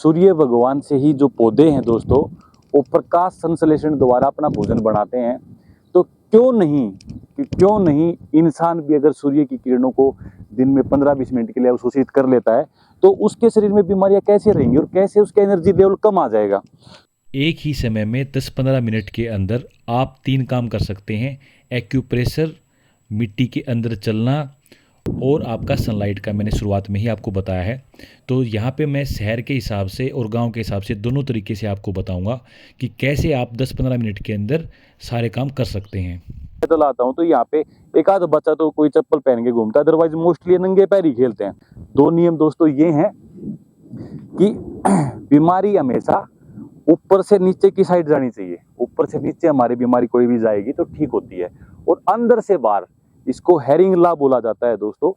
सूर्य भगवान से ही जो पौधे हैं दोस्तों वो प्रकाश संश्लेषण द्वारा अपना भोजन बनाते हैं। तो क्यों नहीं इंसान भी अगर सूर्य की किरणों को दिन में 15-20 मिनट के लिए अवशोषित कर लेता है तो उसके शरीर में बीमारियां कैसे रहेंगी और कैसे उसका एनर्जी लेवल कम आ जाएगा। एक ही समय में 10-15 मिनट के अंदर आप 3 काम कर सकते हैं। एक्यूप्रेशर, मिट्टी के अंदर चलना और आपका सनलाइट का मैंने शुरुआत में ही आपको बताया है। तो यहाँ पे मैं शहर के हिसाब से और गांव के हिसाब से दोनों तरीके से आपको बताऊंगा कि कैसे आप 10-15 मिनट के अंदर सारे काम कर सकते हैं। पैदल आता हूँ तो यहाँ पे एक आध बच्चा तो कोई चप्पल पहन के घूमता है, अदरवाइज मोस्टली नंगे पैर ही खेलते हैं। दो नियम दोस्तों ये हैं कि बीमारी हमेशा ऊपर से नीचे की साइड जानी चाहिए। ऊपर से नीचे हमारी बीमारी कोई भी जाएगी तो ठीक होती है, और अंदर से बाहर, इसको हेरिंग लॉ बोला जाता है दोस्तों।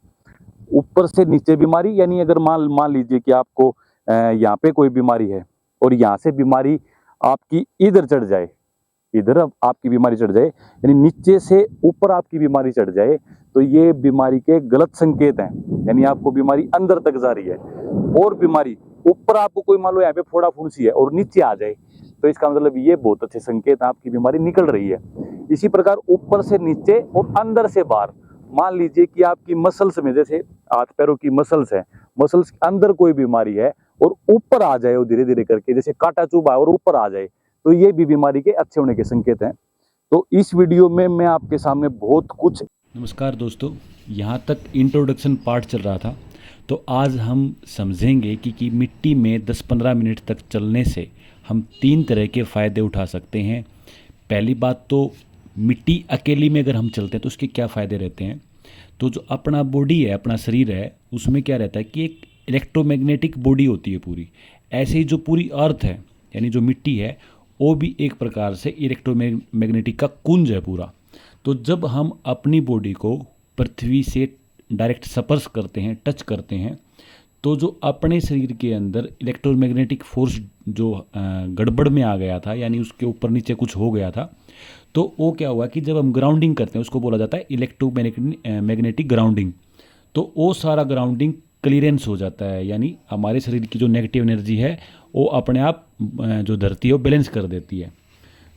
ऊपर से नीचे बीमारी यानी अगर मान लीजिए कि आपको यहाँ पे कोई बीमारी है और यहाँ से बीमारी आपकी इधर चढ़ जाए, इधर अब आपकी बीमारी चढ़ जाए, यानी नीचे से ऊपर आपकी बीमारी चढ़ जाए, तो ये बीमारी के गलत संकेत हैं, यानी आपको बीमारी अंदर तक जा रही है। और बीमारी ऊपर आपको कोई मान लो यहाँ पे फोड़ा फुंसी है और नीचे आ जाए तो इसका मतलब ये बहुत अच्छे संकेत है, आपकी बीमारी निकल रही है। इसी प्रकार ऊपर से नीचे और अंदर से बाहर, मान लीजिए कि आपकी मसल्स में, जैसे हाथ पैरों की मसल्स है, मसल्स के अंदर कोई बीमारी है और ऊपर आ जाए वो धीरे धीरे करके, जैसे कांटा चुभा है और ऊपर आ जाए, तो ये भी बीमारी के अच्छे होने के संकेत हैं। तो इस वीडियो में मैं आपके सामने बहुत कुछ। नमस्कार दोस्तों, यहाँ तक इंट्रोडक्शन पार्ट चल रहा था। तो आज हम समझेंगे कि मिट्टी में 10-15 मिनट तक चलने से हम 3 तरह के फ़ायदे उठा सकते हैं। पहली बात तो मिट्टी अकेली में अगर हम चलते हैं तो उसके क्या फ़ायदे रहते हैं। तो जो अपना बॉडी है, अपना शरीर है, उसमें क्या रहता है कि एक इलेक्ट्रोमैग्नेटिक बॉडी होती है पूरी। ऐसे ही जो पूरी अर्थ है यानी जो मिट्टी है वो भी एक प्रकार से इलेक्ट्रोमैग्नेटिक का कुंज है पूरा। तो जब हम अपनी बॉडी को पृथ्वी से डायरेक्ट स्पर्श करते हैं, टच करते हैं, तो जो अपने शरीर के अंदर इलेक्ट्रोमैग्नेटिक फोर्स जो गड़बड़ में आ गया था, यानी उसके ऊपर नीचे कुछ हो गया था, तो वो क्या हुआ कि जब हम ग्राउंडिंग करते हैं, उसको बोला जाता है इलेक्ट्रोमैग्नेटिक ग्राउंडिंग। तो वो सारा ग्राउंडिंग क्लियरेंस हो जाता है, यानी हमारे शरीर की जो नेगेटिव एनर्जी है वो अपने आप जो धरती है वो बैलेंस कर देती है।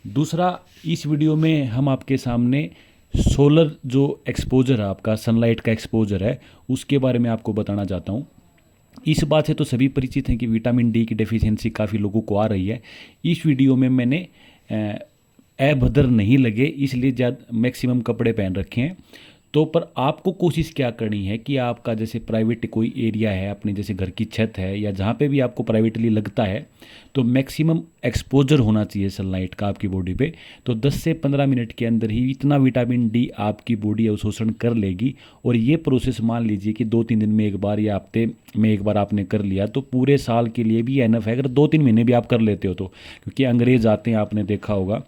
दूसरा, इस वीडियो में हम आपके सामने सोलर जो एक्सपोजर है, आपका सनलाइट का एक्सपोजर है, उसके बारे में आपको बताना चाहता हूँ। इस बात से तो सभी परिचित हैं कि विटामिन डी की डेफिशिएंसी काफ़ी लोगों को आ रही है। इस वीडियो में मैंने अभद्र नहीं लगे इसलिए ज़्यादा मैक्सिमम कपड़े पहन रखे हैं। तो पर आपको कोशिश क्या करनी है कि आपका जैसे प्राइवेट कोई एरिया है, अपने जैसे घर की छत है या जहाँ पे भी आपको प्राइवेटली लगता है, तो मैक्सिमम एक्सपोजर होना चाहिए सनलाइट का आपकी बॉडी पे। तो 10 से 15 मिनट के अंदर ही इतना विटामिन डी आपकी बॉडी अवशोषण कर लेगी। और ये प्रोसेस मान लीजिए कि 2-3 दिन में एक बार या हफ्ते में एक बार आपने कर लिया तो पूरे साल के लिए भी एनफ है, अगर 2-3 महीने भी आप कर लेते हो तो। क्योंकि अंग्रेज़ आते हैं, आपने देखा होगा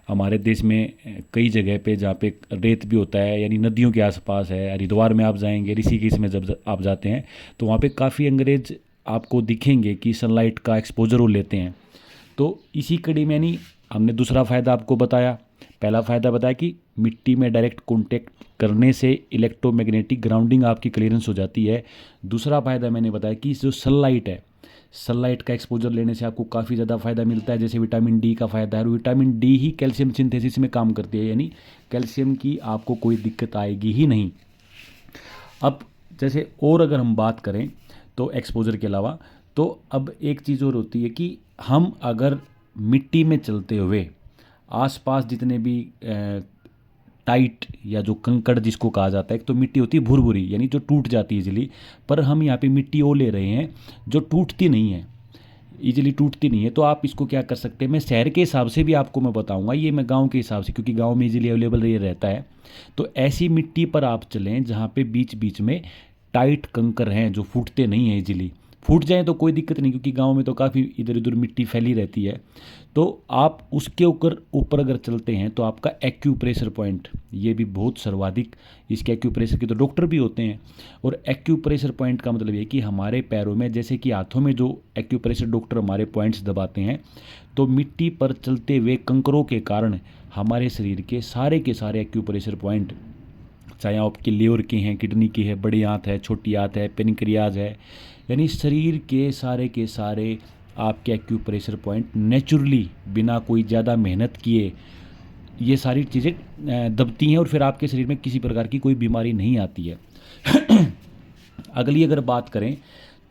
हमारे देश में कई जगह पे जहाँ पे रेत भी होता है, यानी नदियों के आसपास है। हरिद्वार में आप जाएंगे, ऋषिकेश में जब आप जाते हैं तो वहाँ पे काफ़ी अंग्रेज आपको दिखेंगे कि सनलाइट का एक्सपोजर वो लेते हैं। तो इसी कड़ी में यानी हमने दूसरा फ़ायदा आपको बताया। पहला फ़ायदा बताया कि मिट्टी में डायरेक्ट कॉन्टेक्ट करने से इलेक्ट्रोमैग्नेटिक ग्राउंडिंग आपकी क्लियरेंस हो जाती है। दूसरा फ़ायदा मैंने बताया कि जो सनलाइट है, सनलाइट का एक्सपोजर लेने से आपको काफ़ी ज़्यादा फ़ायदा मिलता है। जैसे विटामिन डी का फ़ायदा है, और विटामिन डी ही कैल्शियम सिंथेसिस में काम करती है, यानी कैल्शियम की आपको कोई दिक्कत आएगी ही नहीं। अब जैसे और अगर हम बात करें तो एक्सपोजर के अलावा, तो अब एक चीज़ और होती है कि हम अगर मिट्टी में चलते हुए आसपास जितने भी टाइट या जो कंकड़ जिसको कहा जाता है, एक तो मिट्टी होती है भुरभुरी यानी जो टूट जाती है इजीली, पर हम यहाँ पे मिट्टी वो ले रहे हैं जो टूटती नहीं है, इजीली टूटती नहीं है। तो आप इसको क्या कर सकते हैं, मैं शहर के हिसाब से भी आपको मैं बताऊंगा, ये मैं गांव के हिसाब से, क्योंकि गांव में इजीली अवेलेबल ये रहता है। तो ऐसी मिट्टी पर आप चलें जहाँ पे बीच बीच में टाइट कंकर हैं जो फूटते नहीं हैं, इजीली फूट जाएँ तो कोई दिक्कत नहीं, क्योंकि गाँव में तो काफ़ी इधर उधर मिट्टी फैली रहती है। तो आप उसके ऊपर अगर चलते हैं तो आपका एक्यूप्रेशर पॉइंट, ये भी बहुत सर्वाधिक, इसके एक्यूप्रेशर के तो डॉक्टर भी होते हैं। और एक्यूप्रेशर पॉइंट का मतलब ये कि हमारे पैरों में, जैसे कि हाथों में जो एक्यूप्रेशर डॉक्टर हमारे पॉइंट्स दबाते हैं, तो मिट्टी पर चलते हुए कंकरों के कारण हमारे शरीर के सारे एक्यूप्रेशर पॉइंट, चाहे आपके लीवर के हैं, किडनी की है, बड़ी आंत है, छोटी आंत है, पेनक्रियाज है, यानी शरीर के सारे आपके एक्यूप्रेशर पॉइंट नेचुरली बिना कोई ज़्यादा मेहनत किए ये सारी चीज़ें दबती हैं और फिर आपके शरीर में किसी प्रकार की कोई बीमारी नहीं आती है। अगली अगर बात करें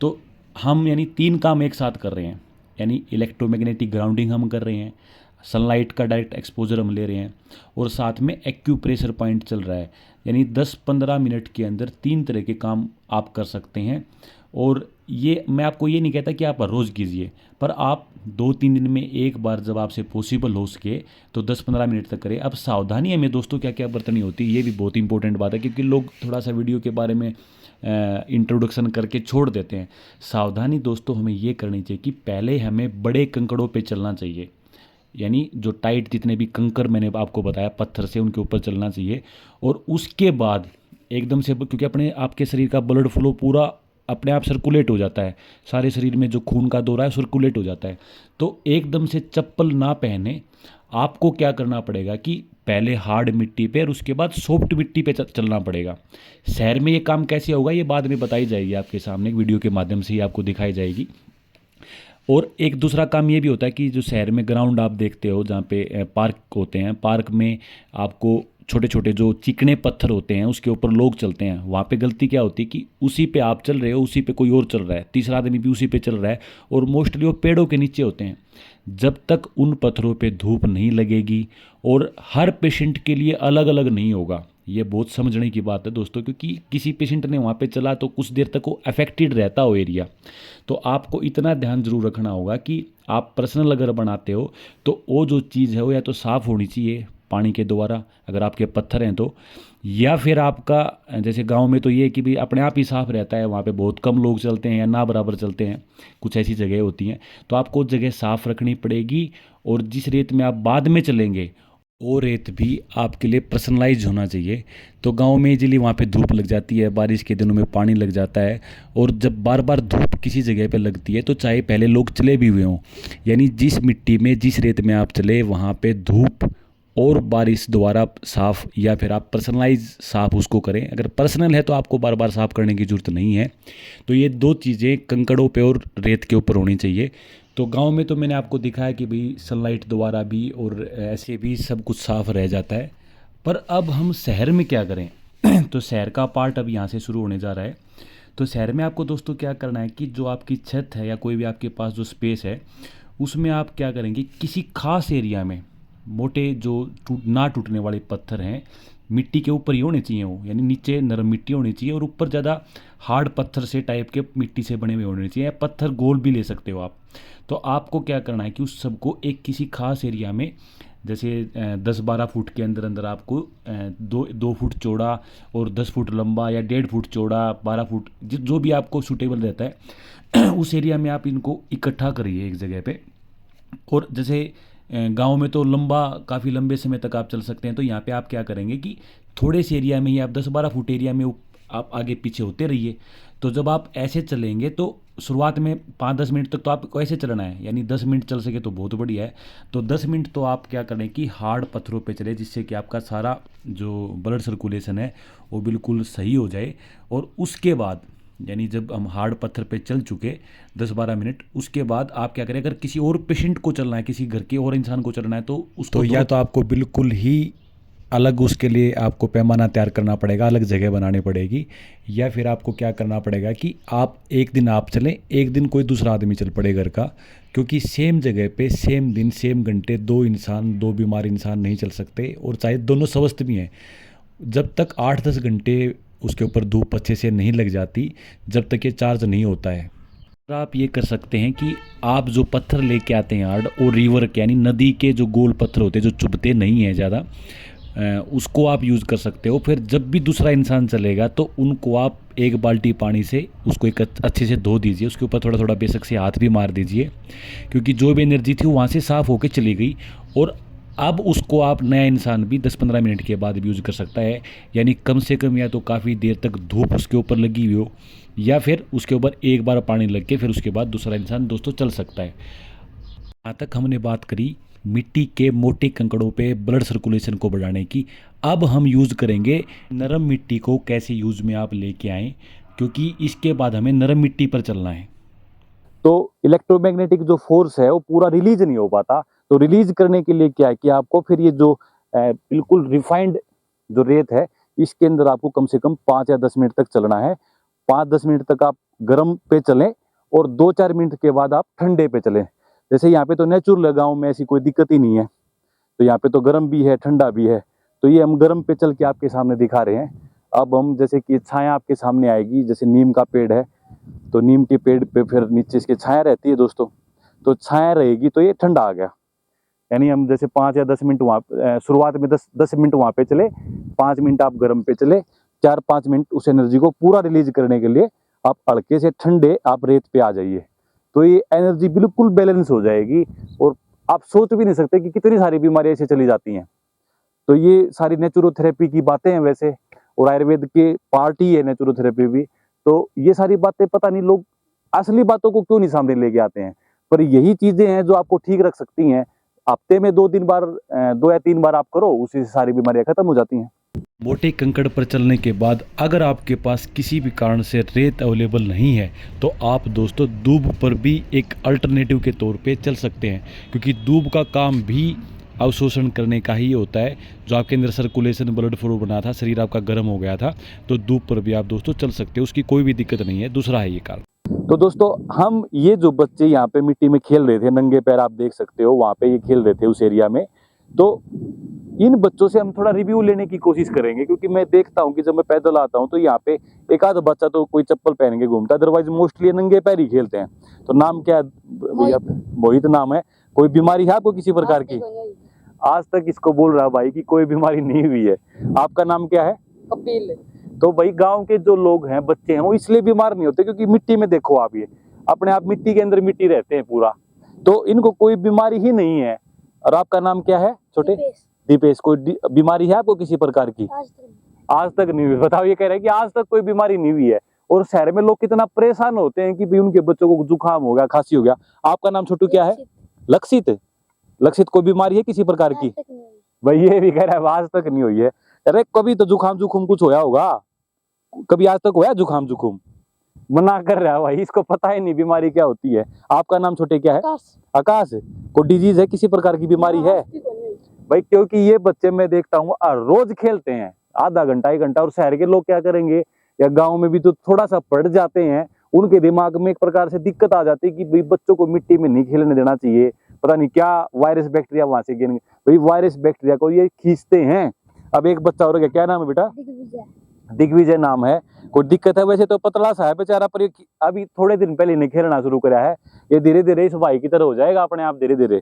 तो हम यानी 3 काम एक साथ कर रहे हैं, यानी इलेक्ट्रोमैग्नेटिक ग्राउंडिंग हम कर रहे हैं, सनलाइट का डायरेक्ट एक्सपोजर हम ले रहे हैं और साथ में एक्यूप्रेशर पॉइंट चल रहा है। यानी 10-15 मिनट के अंदर 3 तरह के काम आप कर सकते हैं। और ये मैं आपको ये नहीं कहता कि आप रोज़ कीजिए, पर आप 2-3 दिन में एक बार जब आपसे पॉसिबल हो सके तो 10-15 मिनट तक करें। अब सावधानी हमें दोस्तों क्या क्या बरतनी होती है, ये भी बहुत इंपॉर्टेंट बात है, क्योंकि लोग थोड़ा सा वीडियो के बारे में इंट्रोडक्शन करके छोड़ देते हैं। सावधानी दोस्तों हमें ये करनी चाहिए कि पहले हमें बड़े कंकड़ों पे चलना चाहिए, यानी जो टाइट जितने भी कंकर मैंने आपको बताया पत्थर से उनके ऊपर चलना चाहिए। और उसके बाद एकदम से, क्योंकि अपने आपके शरीर का ब्लड फ्लो पूरा अपने आप सर्कुलेट हो जाता है, सारे शरीर में जो खून का दौरा है सर्कुलेट हो जाता है, तो एकदम से चप्पल ना पहने आपको क्या करना पड़ेगा कि पहले हार्ड मिट्टी पे और उसके बाद सॉफ्ट मिट्टी पे चलना पड़ेगा। शहर में ये काम कैसे होगा ये बाद में बताई जाएगी आपके सामने, वीडियो के माध्यम से ही आपको दिखाई जाएगी। और एक दूसरा काम ये भी होता है कि जो शहर में ग्राउंड आप देखते हो जहाँ पे पार्क होते हैं, पार्क में आपको छोटे छोटे जो चिकने पत्थर होते हैं उसके ऊपर लोग चलते हैं। वहाँ पे गलती क्या होती है कि उसी पे आप चल रहे हो, उसी पे कोई और चल रहा है, तीसरा आदमी भी उसी पे चल रहा है, और मोस्टली वो पेड़ों के नीचे होते हैं। जब तक उन पत्थरों पे धूप नहीं लगेगी, और हर पेशेंट के लिए अलग अलग नहीं होगा, ये बहुत समझने की बात है दोस्तों, क्योंकि किसी पेशेंट ने वहाँ पे चला तो कुछ देर तक वो अफेक्टेड रहता हो एरिया। तो आपको इतना ध्यान जरूर रखना होगा कि आप पर्सनल अगर बनाते हो तो वो जो चीज़ है वो या तो साफ़ होनी चाहिए पानी के द्वारा, अगर आपके पत्थर हैं तो, या फिर आपका जैसे गांव में तो ये है कि भाई अपने आप ही साफ़ रहता है, वहाँ पे बहुत कम लोग चलते हैं या ना बराबर चलते हैं, कुछ ऐसी जगह होती हैं, तो आपको जगह साफ़ रखनी पड़ेगी। और जिस रेत में आप बाद में चलेंगे वो रेत भी आपके लिए पर्सनलाइज होना चाहिए। तो गांव में इजीली वहाँ पे धूप लग जाती है, बारिश के दिनों में पानी लग जाता है, और जब बार बार धूप किसी जगह पे लगती है तो चाहे पहले लोग चले भी हुए हों, यानी जिस मिट्टी में जिस रेत में आप चले वहाँ पे धूप और बारिश द्वारा साफ़, या फिर आप पर्सनलाइज साफ़ उसको करें। अगर पर्सनल है तो आपको बार बार साफ़ करने की ज़रूरत नहीं है। तो ये 2 चीज़ें कंकड़ों पे और रेत के ऊपर होनी चाहिए। तो गांव में तो मैंने आपको दिखाया कि भाई सनलाइट द्वारा भी और ऐसे भी सब कुछ साफ़ रह जाता है। पर अब हम शहर में क्या करें? तो शहर का पार्ट अब यहाँ से शुरू होने जा रहा है। तो शहर में आपको दोस्तों क्या करना है कि जो आपकी छत है या कोई भी आपके पास जो स्पेस है उसमें आप क्या करेंगे, किसी खास एरिया में मोटे जो ना टूटने वाले पत्थर हैं मिट्टी के ऊपर ही होने चाहिए वो, यानी नीचे नरम मिट्टी होनी चाहिए और ऊपर ज़्यादा हार्ड पत्थर से टाइप के मिट्टी से बने हुए होने चाहिए, या पत्थर गोल भी ले सकते हो आप। तो आपको क्या करना है कि उस सबको एक किसी खास एरिया में, जैसे 10-12 फुट के अंदर अंदर आपको 2 फुट चौड़ा और 10 फुट लंबा या 1.5 फुट चौड़ा 12 फुट जो भी आपको सूटेबल रहता है उस एरिया में आप इनको इकट्ठा करिए एक जगह पे। और जैसे गांव में तो काफ़ी लंबे समय तक आप चल सकते हैं, तो यहाँ पे आप क्या करेंगे कि थोड़े से एरिया में ही आप 10-12 फुट एरिया में आप आगे पीछे होते रहिए। तो जब आप ऐसे चलेंगे तो शुरुआत में 5-10 मिनट तक तो आपको ऐसे चलना है, यानी 10 मिनट चल सके तो बहुत बढ़िया है। तो 10 मिनट तो आप क्या करें कि हार्ड पत्थरों पे चले, जिससे कि आपका सारा जो ब्लड सर्कुलेशन है वो बिल्कुल सही हो जाए। और उसके बाद यानी जब हम हार्ड पत्थर पे चल चुके 10-12 मिनट, उसके बाद आप क्या करें, अगर किसी और पेशेंट को चलना है, किसी घर के और इंसान को चलना है तो उसको या तो आपको बिल्कुल ही अलग उसके लिए आपको पैमाना तैयार करना पड़ेगा, अलग जगह बनानी पड़ेगी, या फिर आपको क्या करना पड़ेगा कि आप एक दिन आप चलें, एक दिन कोई दूसरा आदमी चल पड़े घर का, क्योंकि सेम जगह पे सेम दिन सेम घंटे 2 बीमार इंसान नहीं चल सकते, और चाहे दोनों स्वस्थ भी हैं, जब तक 8-10 घंटे उसके ऊपर धूप अच्छे से नहीं लग जाती, जब तक ये चार्ज नहीं होता है। आप ये कर सकते हैं कि आप जो पत्थर लेके आते हैं हार्ड, और रिवर के यानी नदी के जो गोल पत्थर होते हैं जो चुभते नहीं हैं ज़्यादा, उसको आप यूज़ कर सकते हो। फिर जब भी दूसरा इंसान चलेगा तो उनको आप 1 बाल्टी पानी से उसको एक अच्छे से धो दीजिए, उसके ऊपर थोड़ा थोड़ा बेशक से हाथ भी मार दीजिए, क्योंकि जो भी एनर्जी थी वो वहाँ से साफ़ होकर चली गई। और अब उसको आप नया इंसान भी 10-15 मिनट के बाद भी यूज़ कर सकता है, यानी कम से कम या तो काफ़ी देर तक धूप उसके ऊपर लगी हुई हो, या फिर उसके ऊपर एक बार पानी लग के फिर उसके बाद दूसरा इंसान दोस्तों चल सकता है। यहाँ तक हमने बात करी मिट्टी के मोटे कंकड़ों पे ब्लड सर्कुलेशन को बढ़ाने की। अब हम यूज़ करेंगे नरम मिट्टी को कैसे यूज़ में आप लेके आएँ, क्योंकि इसके बाद हमें नरम मिट्टी पर चलना है। तो इलेक्ट्रोमैग्नेटिक जो फोर्स है वो पूरा रिलीज नहीं हो पाता। तो रिलीज करने के लिए क्या है कि आपको फिर ये जो बिल्कुल रिफाइंड जो रेत है इसके अंदर आपको कम से कम 5 या 10 मिनट तक चलना है। 5-10 मिनट तक आप गर्म पे चलें और 2-4 मिनट के बाद आप ठंडे पे चलें। जैसे यहाँ पे तो नेचुरल गाँव में ऐसी कोई दिक्कत ही नहीं है, तो यहाँ पे तो गर्म भी है ठंडा भी है। तो ये हम गर्म पे चल के आपके सामने दिखा रहे हैं। अब हम जैसे कि छाया आपके सामने आएगी, जैसे नीम का पेड़ है तो नीम के पेड़ पे फिर नीचे इसके छाया रहती है दोस्तों, तो छाया रहेगी तो ये ठंडा आ गया। यानी हम जैसे 5 या 10 मिनट वहाँ शुरुआत में 10 मिनट वहाँ पे चले, 5 मिनट आप गर्म पे चले, 4-5 मिनट उस एनर्जी को पूरा रिलीज करने के लिए आप हल्के से ठंडे आप रेत पे आ जाइए। तो ये एनर्जी बिल्कुल बैलेंस हो जाएगी और आप सोच भी नहीं सकते कि कितनी सारी बीमारियां ऐसे चली जाती हैं। तो ये सारी नेचुरोथेरेपी की बातें हैं वैसे, और आयुर्वेद के पार्ट ही है नेचुरोथेरेपी भी। तो ये सारी बातें पता नहीं लोग असली बातों को क्यों नहीं सामने लेके आते हैं, पर यही चीजें हैं जो आपको ठीक रख सकती हैं। हफ्ते में 2 या 3 बार आप करो, उसी से सारी बीमारियां खत्म हो जाती हैं। मोटे कंकड़ पर चलने के बाद अगर आपके पास किसी भी कारण से रेत अवेलेबल नहीं है तो आप दोस्तों दूब पर भी एक अल्टरनेटिव के तौर पे चल सकते हैं, क्योंकि दूब का काम भी अवशोषण करने का ही होता है। जो आपके अंदर सर्कुलेशन ब्लड फ्लो बना था, शरीर आपका गर्म हो गया था, तो दूब पर भी आप दोस्तों चल सकते हैं, उसकी कोई भी दिक्कत नहीं है। दूसरा है ये कारण। तो दोस्तों हम ये जो बच्चे यहाँ पे मिट्टी में खेल रहे थे, नंगे पैर आप देख सकते हो वहाँ पे ये खेल रहे थे उस एरिया में, तो इन बच्चों से हम थोड़ा रिव्यू लेने की कोशिश करेंगे। क्योंकि मैं देखता हूँ कि जब मैं पैदल आता हूँ तो यहाँ पे एक आध बच्चा तो कोई चप्पल पहन के घूमता है, अदरवाइज मोस्टली नंगे पैर ही खेलते हैं। तो नाम क्या है भैया? मोहित नाम है। कोई बीमारी है आपको किसी प्रकार की? आज तक इसको बोल रहा भाई कि कोई बीमारी नहीं हुई है। आपका नाम क्या है? कपिल। तो भाई गांव के जो लोग हैं, बच्चे हैं, वो इसलिए बीमार नहीं होते क्योंकि मिट्टी में देखो आप, ये अपने आप मिट्टी के अंदर मिट्टी रहते हैं पूरा, तो इनको कोई बीमारी ही नहीं है। और आपका नाम क्या है छोटे? दीपेश। कोई बीमारी है आपको किसी प्रकार की? आज तक नहीं हुई। बताओ, ये कह रहे हैं कि आज तक कोई बीमारी नहीं हुई है। और शहर में लोग कितना परेशान होते हैं कि भाई उनके बच्चों को जुकाम हो गया, खांसी हो गया। आपका नाम छोटू क्या है? लक्षित। लक्षित, कोई बीमारी है किसी प्रकार की? भाई ये भी कह रहा है आज तक नहीं हुई है। अरे कभी तो जुकाम जुकुम कुछ होया होगा, कभी आज तक होया जुकाम जुकुम? मना कर रहा है भाई, इसको पता ही नहीं बीमारी क्या होती है। आपका नाम छोटे क्या है? आकाश। कोई डिजीज है किसी प्रकार की बीमारी है भाई? क्योंकि ये बच्चे मैं देखता हूँ रोज खेलते हैं आधा घंटा 1 घंटा, और शहर के लोग क्या करेंगे, या गांव में भी तो थोड़ा सा पढ़ जाते हैं, उनके दिमाग में एक प्रकार से दिक्कत आ जाती है कि भाई बच्चों को मिट्टी में नहीं खेलने देना चाहिए, पता नहीं क्या वायरस बैक्टीरिया वहां से गिरेंगे। भाई वायरस बैक्टीरिया को ये खींचते हैं। अब एक बच्चा और क्या नाम है बेटा? दिग्विजय नाम है। कोई दिक्कत है? वैसे तो पतला सा है बेचारा, पर अभी थोड़े दिन पहले नहीं खेलना शुरू करा है, ये धीरे धीरे इस भाई की तरह हो जाएगा अपने आप धीरे धीरे।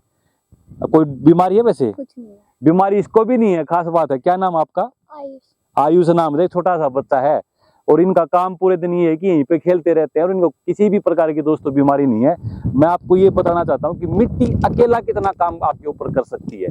कोई बीमारी है वैसे? कुछ नहीं। बीमारी इसको भी नहीं है, खास बात है। क्या नाम आपका? आयुष। आयुष नाम है, छोटा सा बच्चा है, और इनका काम पूरे दिन ये है कि यहीं पे खेलते रहते हैं और इनको किसी भी प्रकार की दोस्तों बीमारी नहीं है। मैं आपको ये बताना चाहता हूँ कि मिट्टी अकेला कितना काम आपके ऊपर कर सकती है।